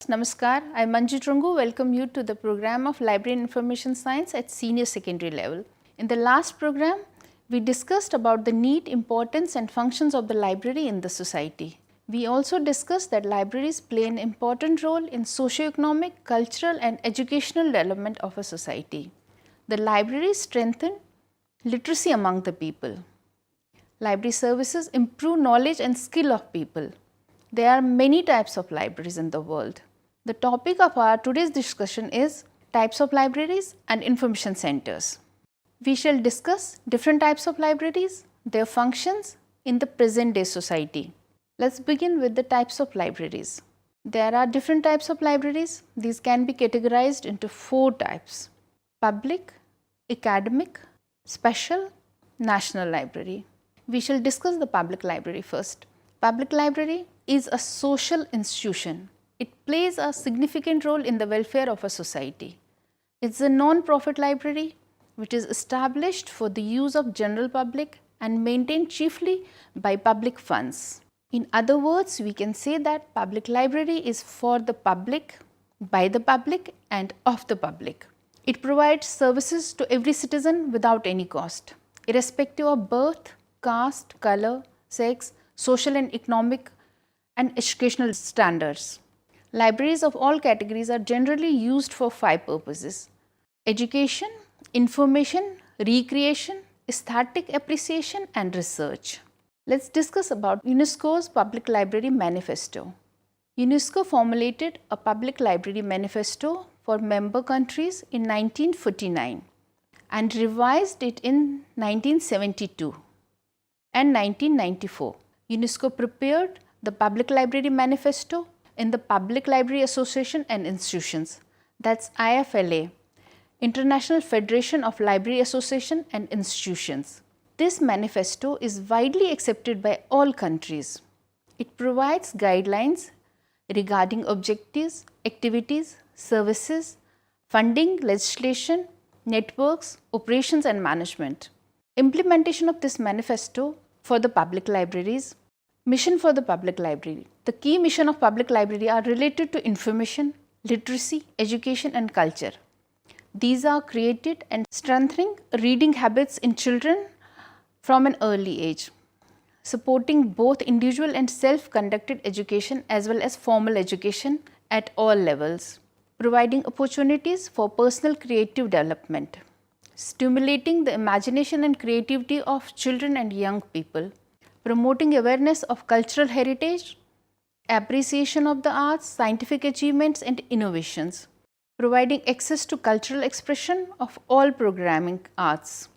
Namaskar, I am Manju Trungu. Welcome you to the program of Library and Information Science at senior secondary level. In the last program, we discussed about the need, importance and functions of the library in the society. We also discussed that libraries play an important role in socio-economic, cultural and educational development of a society. The libraries strengthen literacy among the people. Library services improve knowledge and skill of people. There are many types of libraries in the world. The topic of our today's discussion is types of libraries and information centers. We shall discuss different types of libraries, their functions in the present day society. Let's begin with the types of libraries. There are different types of libraries. These can be categorized into 4 types: public, academic, special, national library. We shall discuss the public library first. Public library is a social institution. It plays a significant role in the welfare of a society. It's a non-profit library which is established for the use of general public and maintained chiefly by public funds. In other words, we can say that public library is for the public, by the public and of the public. It provides services to every citizen without any cost, irrespective of birth, caste, color, sex, social and economic and educational standards. Libraries of all categories are generally used for 5 purposes: education, information, recreation, aesthetic appreciation and research. Let's discuss about UNESCO's Public Library Manifesto. UNESCO formulated a public library manifesto for member countries in 1949 and revised it in 1972 and 1994. UNESCO prepared the Public Library Manifesto in the Public Library Association and Institutions, that's IFLA, International Federation of Library Association and Institutions. This manifesto is widely accepted by all countries. It provides guidelines regarding objectives, activities, services, funding, legislation, networks, operations and management. Implementation of this manifesto for the public libraries. Mission for the public library. The key mission of public library are related to information, literacy, education and culture. These are created and strengthening reading habits in children from an early age, supporting both individual and self-conducted education as well as formal education at all levels, providing opportunities for personal creative development, stimulating the imagination and creativity of children and young people, promoting awareness of cultural heritage, appreciation of the arts, scientific achievements and innovations, providing access to cultural expression of all programming arts,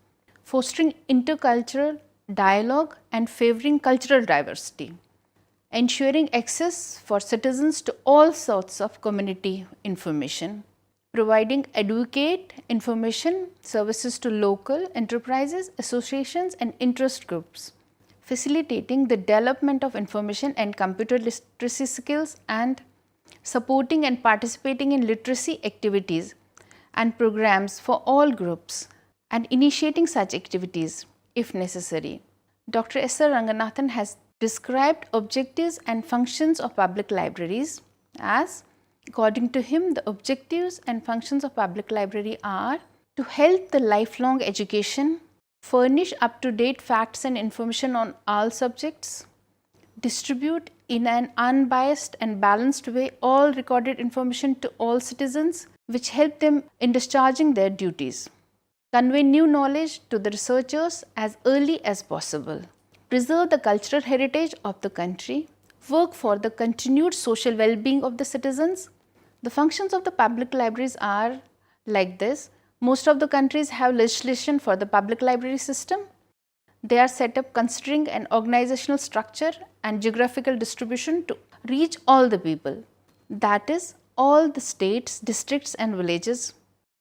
fostering intercultural dialogue and favoring cultural diversity, ensuring access for citizens to all sorts of community information, providing adequate information services to local enterprises, associations and interest groups, facilitating the development of information and computer literacy skills and supporting and participating in literacy activities and programs for all groups and initiating such activities if necessary. Dr. S.R. Ranganathan has described objectives and functions of public libraries as, according to him, the objectives and functions of public library are to help the lifelong education, furnish up-to-date facts and information on all subjects, distribute in an unbiased and balanced way all recorded information to all citizens which help them in discharging their duties, convey new knowledge to the researchers as early as possible, preserve the cultural heritage of the country, work for the continued social well-being of the citizens. The functions of the public libraries are like this. Most of the countries have legislation for the public library system. They are set up considering an organizational structure and geographical distribution to reach all the people, that is, all the states, districts and villages.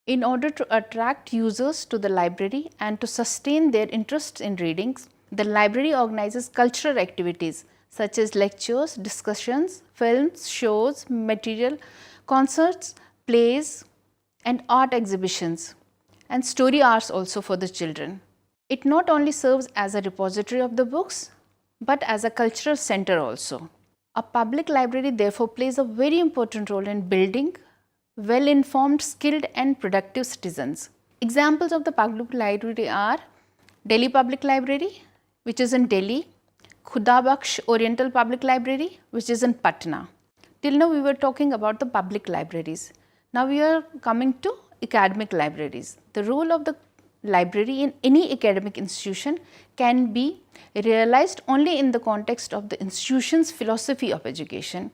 In order to attract users to the library and to sustain their interest in readings, the library organizes cultural activities such as lectures, discussions, films, shows, material, concerts, plays, and art exhibitions, and story hours also for the children. It not only serves as a repository of the books, but as a cultural center also. A public library therefore plays a very important role in building well-informed, skilled and productive citizens. Examples of the public library are Delhi Public Library, which is in Delhi, Khuda Bakhsh Oriental Public Library, which is in Patna. Till now we were talking about the public libraries. Now we are coming to academic libraries. The role of the library in any academic institution can be realized only in the context of the institution's philosophy of education.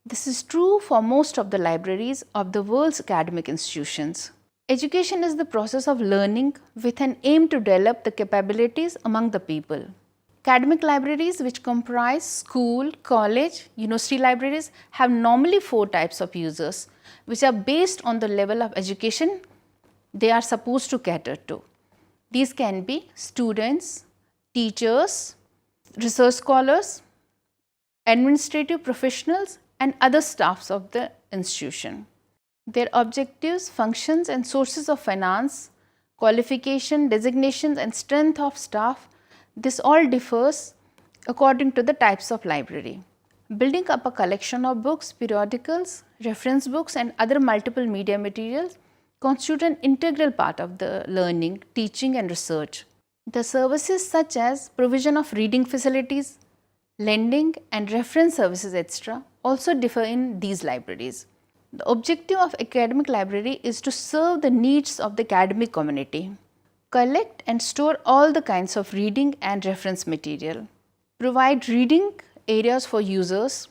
This is true for most of the libraries of the world's academic institutions. Education is the process of learning with an aim to develop the capabilities among the people. Academic libraries, which comprise school, college, university libraries, have normally 4 types of users, which are based on the level of education they are supposed to cater to. These can be students, teachers, research scholars, administrative professionals and other staffs of the institution. Their objectives, functions and sources of finance, qualification, designations and strength of staff, this all differs according to the types of library. Building up a collection of books, periodicals, reference books and other multiple media materials constitute an integral part of the learning, teaching and research. The services such as provision of reading facilities, lending and reference services etc. also differ in these libraries. The objective of academic library is to serve the needs of the academic community, collect and store all the kinds of reading and reference material, provide reading areas for users,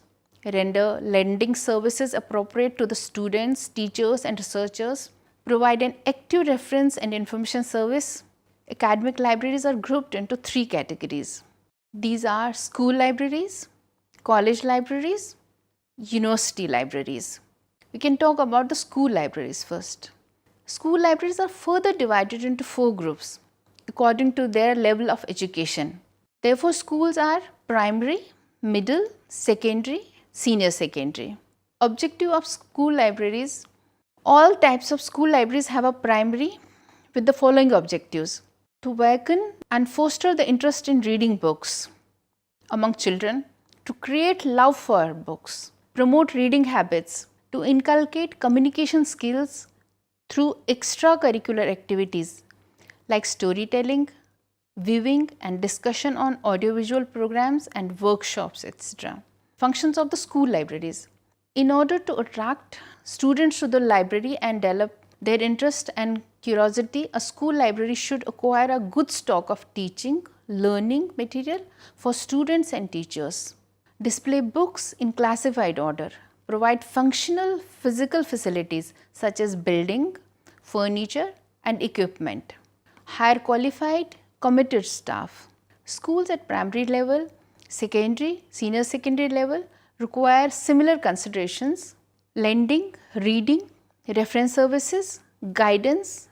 render lending services appropriate to the students, teachers and researchers, provide an active reference and information service. Academic libraries are grouped into 3 categories. These are school libraries, college libraries, university libraries. We can talk about the school libraries first. School libraries are further divided into 4 groups according to their level of education. Therefore, schools are primary, middle, secondary, senior secondary. Objective of school libraries. All types of school libraries have a primary with the following objectives: to awaken and foster the interest in reading books among children, to create love for books, promote reading habits, to inculcate communication skills through extracurricular activities like storytelling, viewing and discussion on audiovisual programs and workshops etc. Functions of the school libraries. In order to attract students to the library and develop their interest and curiosity, a school library should acquire a good stock of teaching, learning material for students and teachers, display books in classified order, provide functional physical facilities such as building, furniture and equipment, hire qualified, committed staff. Schools at primary level, secondary, senior secondary level require similar considerations: lending, reading, reference services, guidance,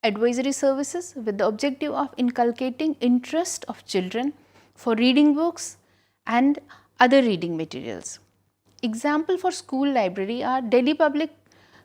advisory services with the objective of inculcating interest of children for reading books and other reading materials. Example for school library are Delhi Public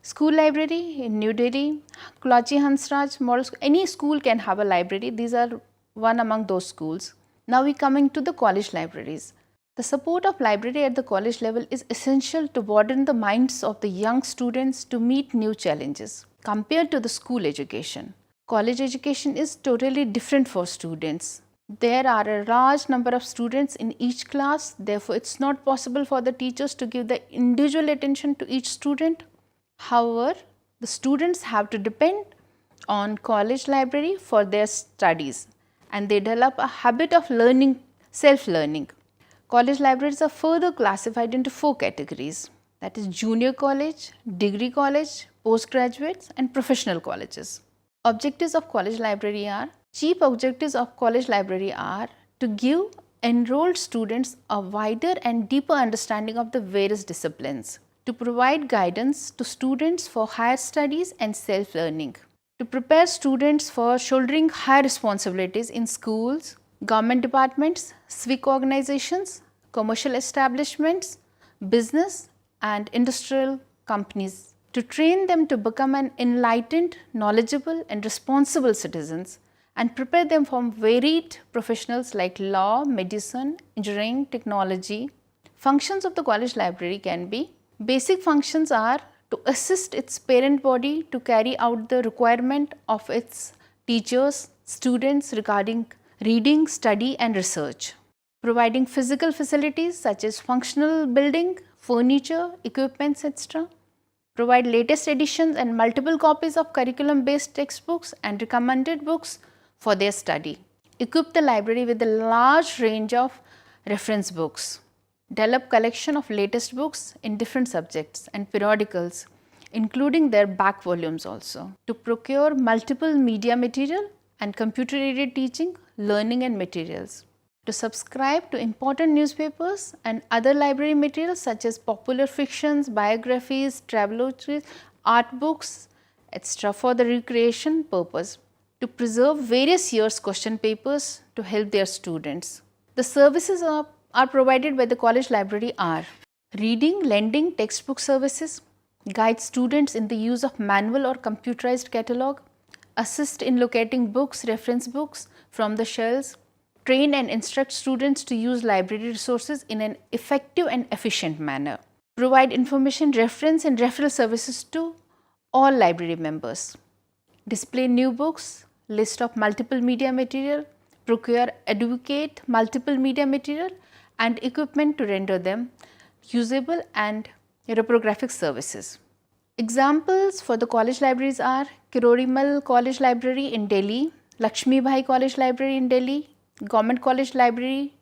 School Library in New Delhi, Kalachi Hansraj Model School. Any school can have a library. These are one among those schools. Now we coming to the college libraries. The support of library at the college level is essential to broaden the minds of the young students to meet new challenges compared to the school education. College education is totally different for students. There are a large number of students in each class, therefore it's not possible for the teachers to give the individual attention to each student. However, the students have to depend on college library for their studies and they develop a habit of learning, self-learning. College libraries are further classified into 4 categories, that is junior college, degree college, postgraduates and professional colleges. Objectives of college library are, chief objectives of college library are to give enrolled students a wider and deeper understanding of the various disciplines, to provide guidance to students for higher studies and self-learning, to prepare students for shouldering high responsibilities in schools, government departments, civic organizations, commercial establishments, business and industrial companies, to train them to become an enlightened, knowledgeable and responsible citizens and prepare them for varied professionals like law, medicine, engineering, technology, Functions of the college library can be: basic functions are to assist its parent body to carry out the requirement of its teachers, students regarding reading, study and research. Providing physical facilities such as functional building, furniture, equipments, etc. Provide latest editions and multiple copies of curriculum based textbooks and recommended books for their study. Equip the library with a large range of reference books. Develop collection of latest books in different subjects and periodicals, including their back volumes also. To procure multiple media material and computer aided teaching, learning and materials. To subscribe to important newspapers and other library materials such as popular fictions, biographies, travelodges, art books, etc. for the recreation purpose. To preserve various years' question papers to help their students. The services are provided by the college library are: reading, lending, textbook services, guide students in the use of manual or computerized catalog, assist in locating books, reference books from the shelves, train and instruct students to use library resources in an effective and efficient manner, provide information, reference and referral services to all library members, display new books, list of multiple media material, procure, advocate multiple media material and equipment to render them usable, and reprographic services. Examples for the college libraries are Kirorimal College Library in Delhi, Lakshmi Bhai College Library in Delhi, Government College Library,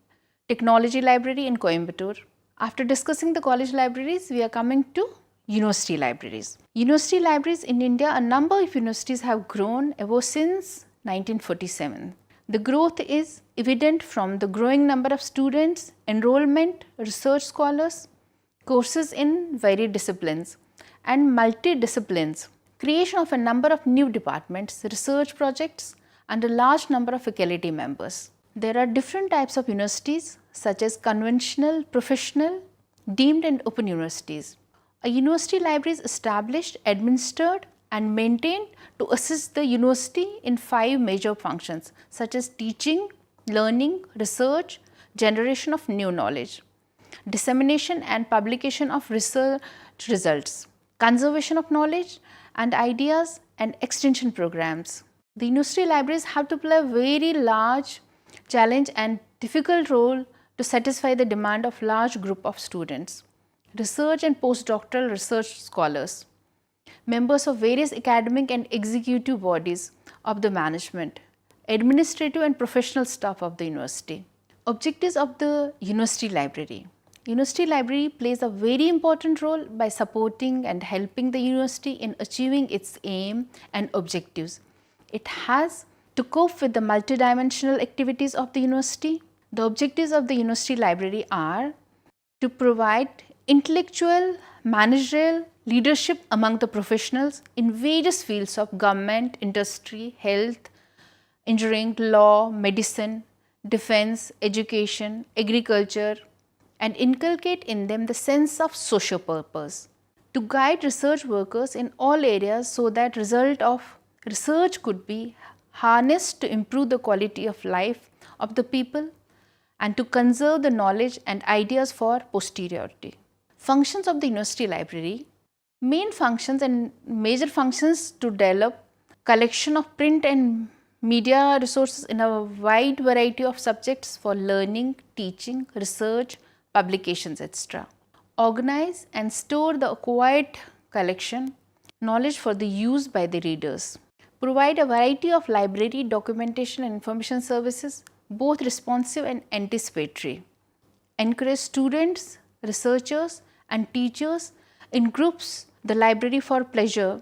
Technology Library in Coimbatore. After discussing the college libraries, we are coming to university libraries. University libraries in India, a number of universities have grown ever since 1947. The growth is evident from the growing number of students, enrollment, research scholars, courses in varied disciplines and multidisciplines, creation of a number of new departments, research projects and a large number of faculty members. There are different types of universities such as conventional, professional, deemed and open universities. A university library is established, administered and maintained to assist the university in 5 major functions such as teaching, learning, research, generation of new knowledge, dissemination and publication of research results, conservation of knowledge and ideas and extension programs. The university libraries have to play a very large challenge and difficult role to satisfy the demand of large group of students, research and postdoctoral research scholars, members of various academic and executive bodies of the management, administrative and professional staff of the university. Objectives of the university library. University library plays a very important role by supporting and helping the university in achieving its aim and objectives. It has to cope with the multidimensional activities of the university. The objectives of the university library are to provide intellectual, managerial leadership among the professionals in various fields of government, industry, health, engineering, law, medicine, defense, education, agriculture, and inculcate in them the sense of social purpose. To guide research workers in all areas so that result of research could be harnessed to improve the quality of life of the people and to conserve the knowledge and ideas for posterity. Functions of the university library. Main functions and major functions to develop collection of print and media resources in a wide variety of subjects for learning, teaching, research, publications, etc. Organize and store the acquired collection, knowledge for the use by the readers. Provide a variety of library, documentation and information services, both responsive and anticipatory. Encourage students, researchers and teachers in groups the library for pleasure,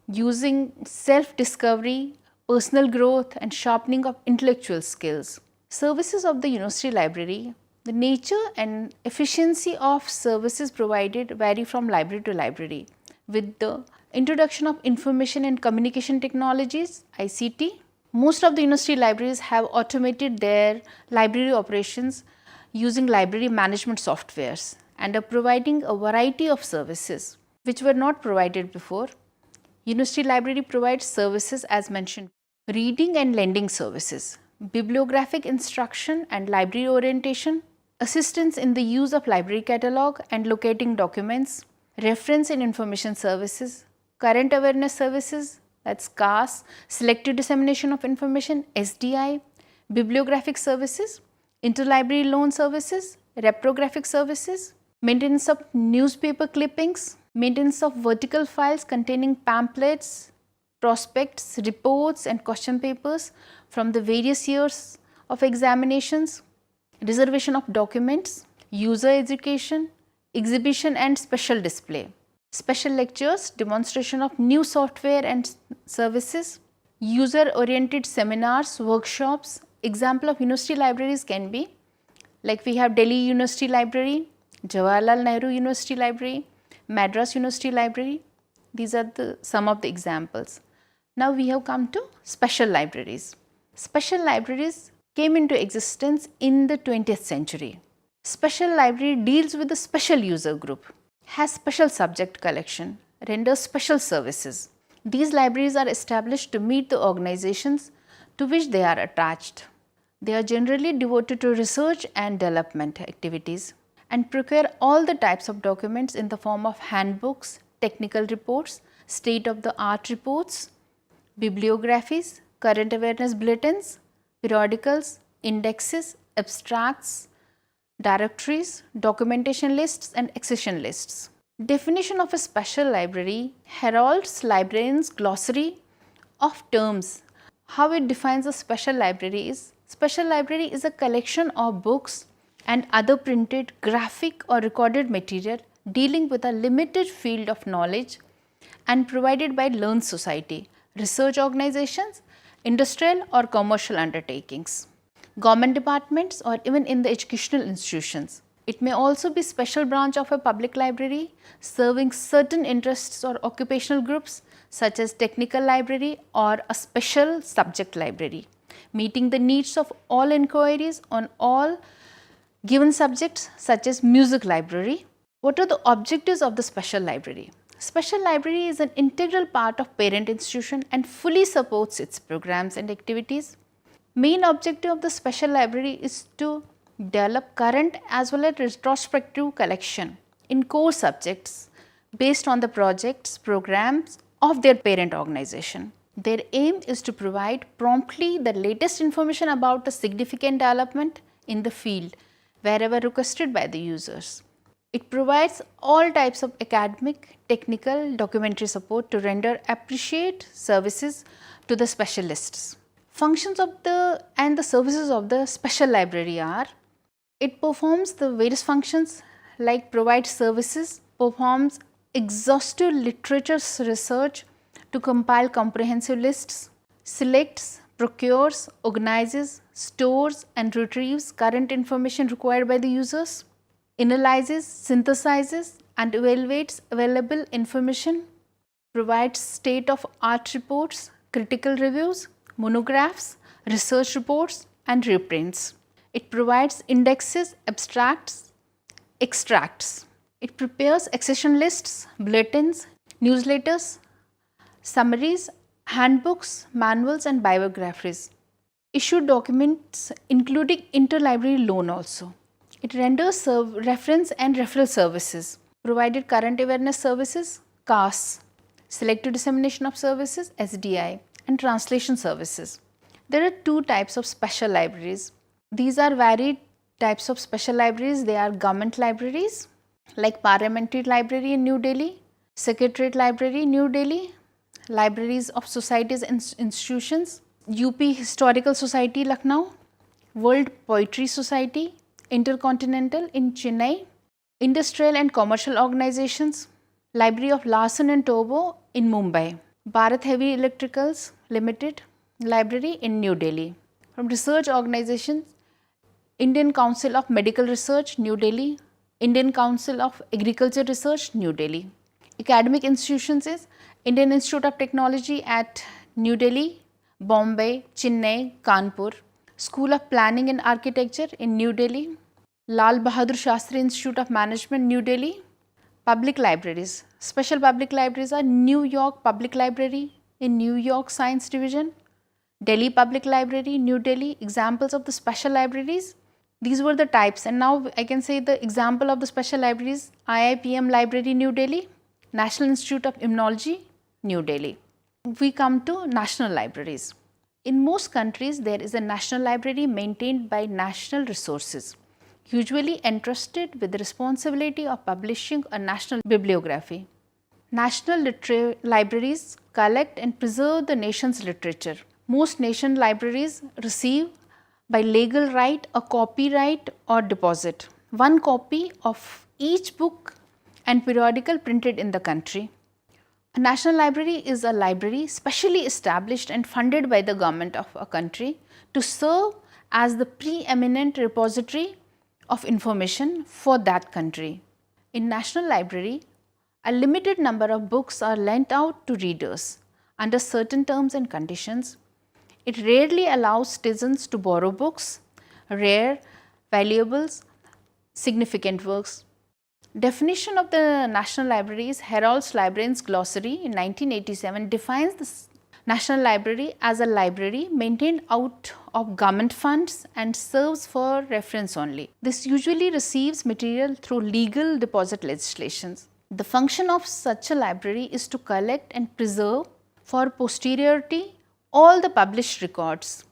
using self-discovery, personal growth and sharpening of intellectual skills. Services of the university library. The nature and efficiency of services provided vary from library to library. With the introduction of information and communication technologies, ICT, most of the university libraries have automated their library operations using library management softwares and are providing a variety of services which were not provided before. University library provides services as mentioned: reading and lending services, bibliographic instruction and library orientation, assistance in the use of library catalog and locating documents, reference and information services, current awareness services, that's CAS, selective dissemination of information, SDI, bibliographic services, interlibrary loan services, reprographic services, maintenance of newspaper clippings, maintenance of vertical files containing pamphlets, prospects, reports and question papers from the various years of examinations, reservation of documents, user education, exhibition and special display, special lectures, demonstration of new software and services, user oriented seminars, workshops. Example of university libraries can be like we have Delhi University Library, Jawaharlal Nehru University Library, Madras University Library. These are some of the examples. Now we have come to special libraries. Special libraries came into existence in the 20th century. Special library deals with a special user group, has special subject collection, renders special services. These libraries are established to meet the organizations to which they are attached. They are generally devoted to research and development activities and procure all the types of documents in the form of handbooks, technical reports, state-of-the-art reports, bibliographies, current awareness bulletins, periodicals, indexes, abstracts, directories, documentation lists and accession lists. Definition of a special library heralds librarian's glossary of terms. How it defines a special library is, special library is a collection of books and other printed, graphic or recorded material dealing with a limited field of knowledge and provided by learned society, research organizations, industrial or commercial undertakings, government departments or even in the educational institutions. It may also be special branch of a public library serving certain interests or occupational groups such as technical library or a special subject library, meeting the needs of all inquiries on all given subjects such as music library. What are the objectives of the special library? Special library is an integral part of parent institution and fully supports its programs and activities. Main objective of the special library is to develop current as well as retrospective collection in core subjects based on the projects, programs of their parent organization. Their aim is to provide promptly the latest information about a significant development in the field wherever requested by the users. It provides all types of academic, technical, documentary support to render appreciate services to the specialists. Functions of the services of the special library are, it performs the various functions like provides services, performs exhaustive literature research to compile comprehensive lists, selects, procures, organizes, stores and retrieves current information required by the users, analyzes, synthesizes and evaluates available information, provides state-of-art reports, critical reviews, monographs, research reports and reprints. It provides indexes, abstracts, extracts. It prepares accession lists, bulletins, newsletters, summaries, handbooks, manuals and biographies. Issue documents including interlibrary loan also. It renders reference and referral services, provided current awareness services, CAS, selective dissemination of services, SDI, and translation services. There are two types of special libraries. These are varied types of special libraries. They are government libraries like Parliamentary Library in New Delhi, Secretariat Library, New Delhi, libraries of societies and institutions, UP Historical Society, Lucknow, World Poetry Society, Intercontinental in Chennai, industrial and commercial organizations, Library of Larsen and Toubro in Mumbai, Bharat Heavy Electricals Limited Library in New Delhi. From research organizations, Indian Council of Medical Research, New Delhi, Indian Council of Agriculture Research, New Delhi. Academic institutions is Indian Institute of Technology at New Delhi, Bombay, Chennai, Kanpur, School of Planning and Architecture in New Delhi, Lal Bahadur Shastri Institute of Management, New Delhi. Public libraries. Special public libraries are New York Public Library in New York Science Division, Delhi Public Library, New Delhi. Examples of the special libraries. These were the types, and now I can say the example of the special libraries: IIPM Library, New Delhi, National Institute of Immunology, New Delhi. We come to national libraries. In most countries, there is a national library maintained by national resources, usually entrusted with the responsibility of publishing a national bibliography. National libraries collect and preserve the nation's literature. Most nation libraries receive by legal right a copyright or deposit, one copy of each book and periodical printed in the country. A national library is a library specially established and funded by the government of a country to serve as the preeminent repository of information for that country. In national library, a limited number of books are lent out to readers under certain terms and conditions. It rarely allows citizens to borrow books, rare, valuables, significant works. Definition of the National Library's Herald's Librarian's Glossary in 1987 defines the National Library as a library maintained out of government funds and serves for reference only. This usually receives material through legal deposit legislations. The function of such a library is to collect and preserve for posterity all the published records,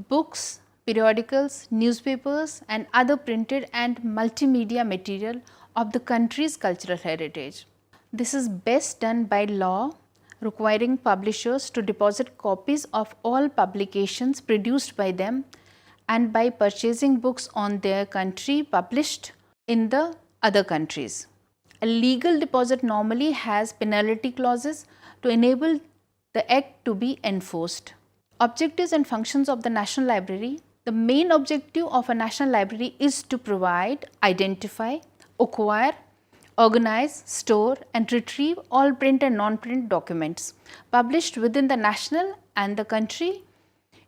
books, periodicals, newspapers and other printed and multimedia material of the country's cultural heritage. This is best done by law requiring publishers to deposit copies of all publications produced by them and by purchasing books on their country published in the other countries. A legal deposit normally has penalty clauses to enable the act to be enforced. Objectives and functions of the National Library. The main objective of a national library is to provide, identify, acquire, organize, store and retrieve all print and non-print documents published within the national and the country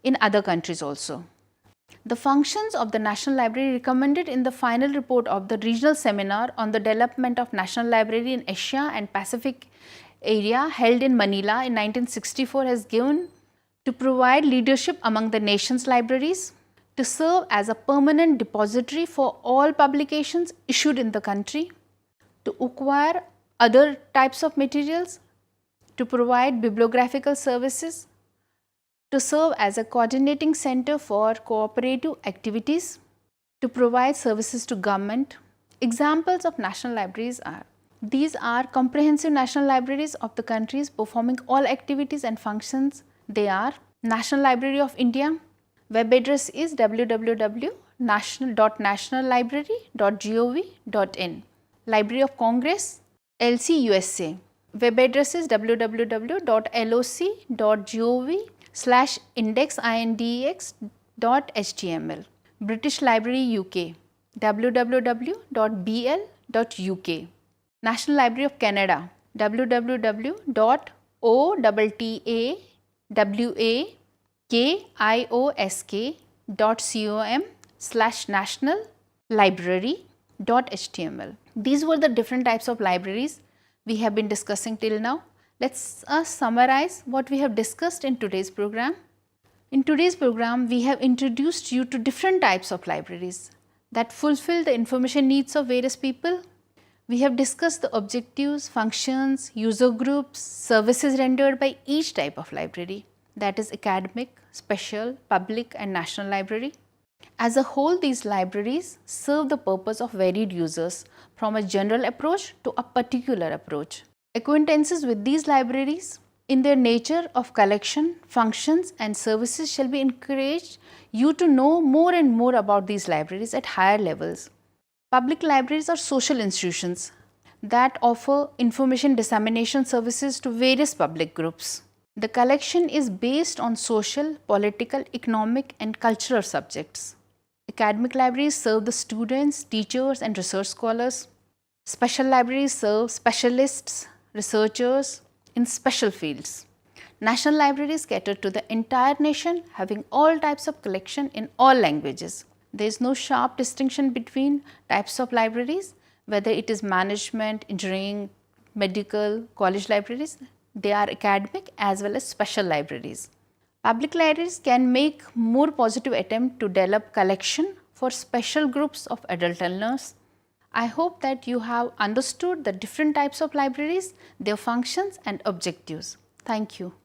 in other countries also. The functions of the National Library recommended in the final report of the regional seminar on the development of National Library in Asia and Pacific area held in Manila in 1964 has given to provide leadership among the nation's libraries, to serve as a permanent depository for all publications issued in the country, to acquire other types of materials, to provide bibliographical services, to serve as a coordinating center for cooperative activities, to provide services to government. Examples of national libraries are: these are comprehensive national libraries of the countries performing all activities and functions. They are National Library of India. Web address is www.nationallibrary.gov.in. Library of Congress, LC USA. Web address is www.loc.gov/indexindex.html. British Library UK, www.bl.uk. National Library of Canada, www.ottawakiosk.com/nationallibrary.html. These were the different types of libraries we have been discussing till now. Let's summarize what we have discussed in today's program. In today's program, we have introduced you to different types of libraries that fulfill the information needs of various people. We have discussed the objectives, functions, user groups, services rendered by each type of library, that is academic, special, public and national library. As a whole, these libraries serve the purpose of varied users, from a general approach to a particular approach. Acquaintances with these libraries in their nature of collection, functions and services shall be encouraged you to know more and more about these libraries at higher levels. Public libraries are social institutions that offer information dissemination services to various public groups. The collection is based on social, political, economic and cultural subjects. Academic libraries serve the students, teachers and research scholars. Special libraries serve specialists, researchers in special fields. National libraries cater to the entire nation, having all types of collection in all languages. There is no sharp distinction between types of libraries, whether it is management, engineering, medical, college libraries. They are academic as well as special libraries. Public libraries can make more positive attempt to develop collection for special groups of adult learners. I hope that you have understood the different types of libraries, their functions and objectives. Thank you.